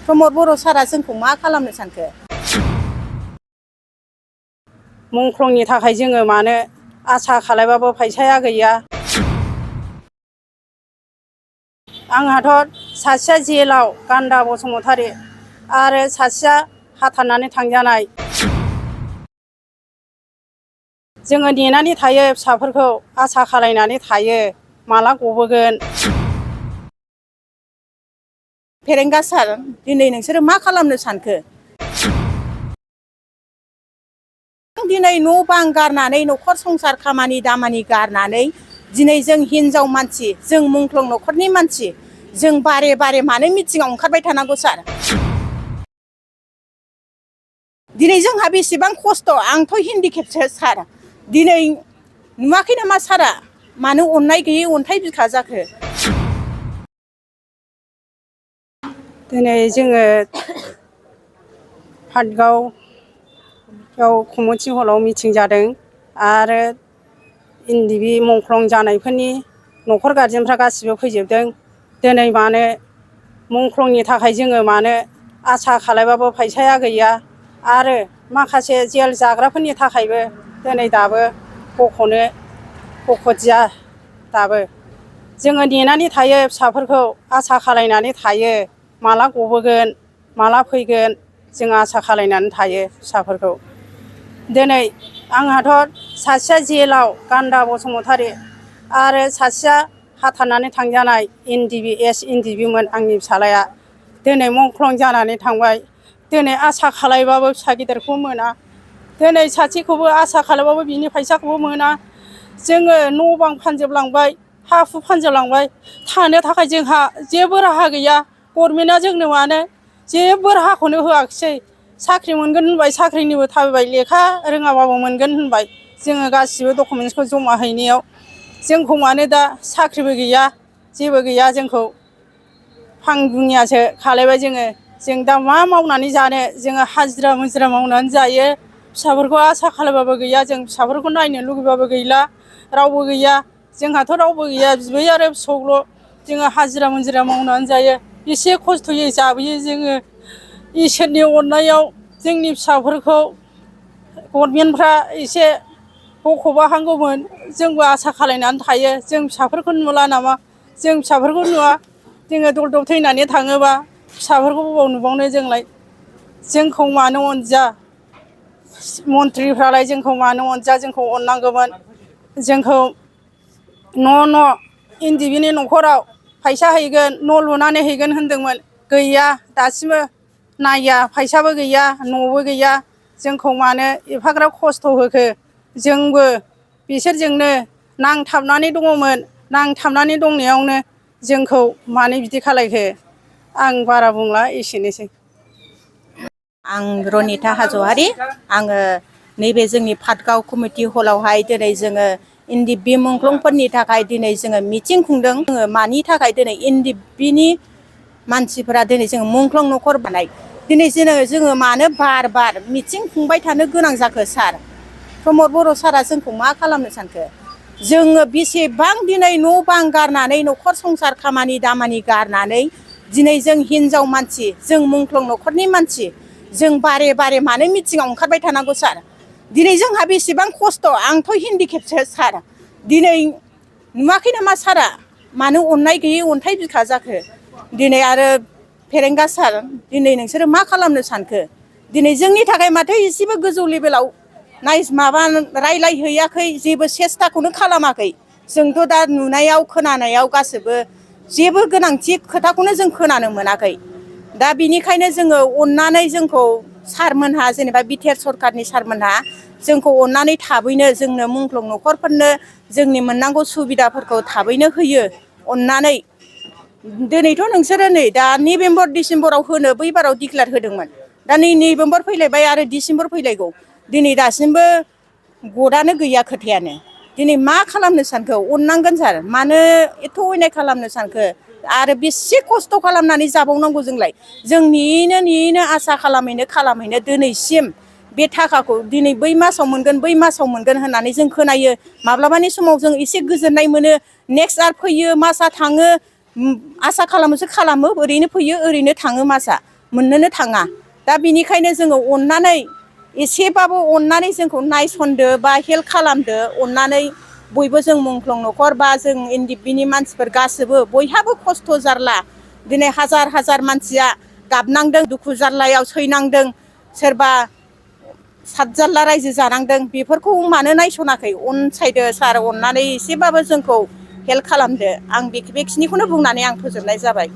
प्रमद बर' सारा जोंखौ मा खालामनो सानखो? मुंख्लंनि थाखाय जोङो मानो आसा खालायबाबो फैसाया गैया। आंहाथ' सासेया जेलाव गान्दा बसुमतारी आरो सासेया हाथारनानै थांजानाय। जोङो नेनानै थायो, फिसाफोरखौ आसा खालायनानै थायो माला गबोगोन। फेरेंगा सार, दिनै नोंसोरो मा खालामनो सानखो? दिनै न' बां गारनानै न'खर संसार खामानि दामानि गारनानै दिनै जों हिनजाव मानसि, जों मुंख्लं न'खरनि मानसि, जों बारे बारे मानो मिटिङाव ओंखारबाय थानांगौ सार? दिनै जोंहा बेसेबां खस्थ', आंथ' हेन्डिकेपसो सार। दिनै नुवाखै नामा सारा? मानो अननाय गैयै अन्थाइ बिखा जाखो? दिनै जोङो पाटगावआव कमिउनिटि हलाव मिटिं जादों आरो NDB मुंख्लं जानायफोरनि न'खर गारजेनफ्रा गासिबो फैजोबदों। दिनै मानो मुंख्लंनि थाखाय जोङो मानो आसा खालायबाबो फैसाया गैया आरो माखासे जेल जाग्राफोरनि थाखायबो दिनै दाबो बख'दिया दाबो। जोङो नेनानै थायो, फिसाफोरखौ आसा खालायनानै थायो माला गबोगोन, माला फैगोन, जों आसा खालायनानै थायो फिसाफोरखौ। दिनै आंहाथ' सासेया जेलाव गान्दा बसुमतारी आरो सासेया हाथारनानै थांजानाय NDB मोन आंनि फिसालाया। दिनै मुंख्लं जानानै थांबाय। दिनै आसा खालायबाबो फिसा गिदिरखौ मोना। दिनै सासेखौबो आसा खालायबाबो बिनि फैसाखौबो मोना। जोङो न' बां फानजोबलांबाय, हा हु फानजोबलांबाय, थानो थाखाय जोंहा जेबो राहा गैया। गभर्नमेन्टआ जोंनो मानो जेबो राहाखौनो होआखिसै। साख्रि मोनगोन होनबाय, साख्रिनिबो थाबायबाय, लेखा रोङाबाबो मोनगोन होनबाय। जोङो गासिबो डकुमेन्टसखौ जमा हैनायाव जोंखौ मानो दा साख्रिबो गैया, जेबो गैया, जोंखौ फां दुनियासो खालायबाय जोङो। जों दा मा मावनानै जानो? जोङो हाजिरा मुजिरा मावनानै जायो। फिसाफोरखौ आसा खालायबाबो गैया, जों फिसाफोरखौ नायनो लुगैबाबो गैला, रावबो गैया। जोंहाथ' रावबो गैया, बिबै आरो फिसौल'। जोङो हाजिरा मुजिरा मावनानै जायो, एसे खस्थ'यै जाबोयो जोङो। इसोरनि अननायाव जोंनि फिसाफोरखौ गभर्नमेन्टफ्रा एसे बख'बा हामगौमोन। जोंबो आसा खालायनानै थायो। जों फिसाफोरखौ नुला नामा? जों फिसाफोरखौ नुवा। जोङो दल-दल थैनानै थाङोबा फिसाफोरखौ बबाव नुबावनो जोंलाय? जोंखौ मानो अनदिया? मन्थ्रिफ्रालाय जोंखौ मानो अनदिया? जोंखौ अननांगौमोन। जोंखौ न' NDBनि न'खराव फैसा हैगोन, न' लुनानै हैगोन होनदोंमोन। गैया, दासिमबो नाया, फैसाबो गैया, न'बो गैया। जोंखौ मानो एफाग्राब खस्थ' होखो? जोंबो बिसोरजोंनो नांथाबनानै दङमोन। नांथाबनानै दंनायावनो जोंखौ मानो बिदि खालायखो? आं बारा बुंला, एसेनोसै। आं रनिता हाज'वारि। आङो नैबे जोंनि पाटगाव कमिउनिटि हलावहाय दिनै जोङो NDB मुंख्लंफोरनि थाखाय दिनै जोङो मिटिं खुंदों। जोङो मानि थाखाय दिनै NDBनि मानसिफोरा दिनै जोङो मुंख्लं न'खर बानाय, दिनै जोङो मानो बार बार मिटिं खुंबाय थानो गोनां जाखो सार? प्रमद बर' सारा जोंखौ मा खालामनो सानखो? जोङो बेसेबां दिनै न' बां गारनानै न'खर संसार खामानि दामानि गारनानै दिनै जों हिनजाव मानसि, जों मुंख्लं न'खरनि मानसि, जों बारे बारे मानो मिटिङाव ओंखारबाय थानांगौ सार? दिनै जोंहा बेसेबां खस्थ', आंथ' हेन्डिकेपसो सार। दिनै नुवाखै नामा सारा? मानो अननाय गैयै अन्थाइ बिखा जाखो? दिनै आरो फेरेंगा सार, दिनै नोंसोरो मा खालामनो सानखो? दिनै जोंनि थाखाय माथो एसेबो गोजौ लेभेलाव रायलायहैयाखै, जेबो सेस्थाखौनो खालामाखै। जोंथ' दा नुनायाव खोनानायाव गासिबो जेबो गोनांथि खोथाखौनो जों खोनानो मोनाखै। दा बिनिखायनो जोङो अननानै जोंखौ सारमोनहा, जेनेबा बिटिआर सरखारनि सारमोनहा जोंखौ अननानै थाबैनो जोंनो मुंख्लं न'खरफोरनो जोंनि मोननांगौ सुबिदाफोरखौ थाबैनो होयो अननानै। दिनैथ' नोंसोरो नै दा नभेम्बर डिसेम्बराव होनो बै बाराव डिक्लेयार होदोंमोन। दा नै नभेम्बर फैलायबाय आरो डिसेम्बर फैलायगौ। दिनै दासिमबो गदानो गैया खोथायानो। दिनै मा खालामनो सानखो? अननांगोन सार, मानो एथ' अयनाय खालामनो सानखो? आरो बेसे खस्थ' खालामनानै जाबावनांगौ जोंलाय? जों नेयैनो आसा खालामैनो दिनैसिम बे थाखाखौ दिनै बै मासाव मोनगोन, बै मासाव मोनगोन होननानै जों खोनायो। माब्लाबानि समाव जों एसे गोजोननाय मोनो। नेक्स्ट आरो फैयो, मासआ थाङो, आसा खालामोसो खालामो, ओरैनो फैयो, ओरैनो थाङो मासआ। मोननोनो थाङा। दा बिनिखायनो जोङो अननानै एसेबाबो अननानै जोंखौ नायसनदो बा हेल्प खालामदो। अननानै बयबो जों मुंख्लं न'खर बा जों एनडिएफबिनि मानसिफोर गासैबो बयहाबो खस्थ' जारला दिनै हाजार हाजार मानसिया गाबनांदों, दुखु जारलायाव सैनांदों, सोरबा सातजारला रायजो जानांदों। बेफोरखौ मानो नायसनाखै? अनसायदो सार, अननानै एसेबाबो जोंखौ हेल्प खालामदो। आं बेखिनिखौनो बुंनानै आं फोजोबनाय जाबाय।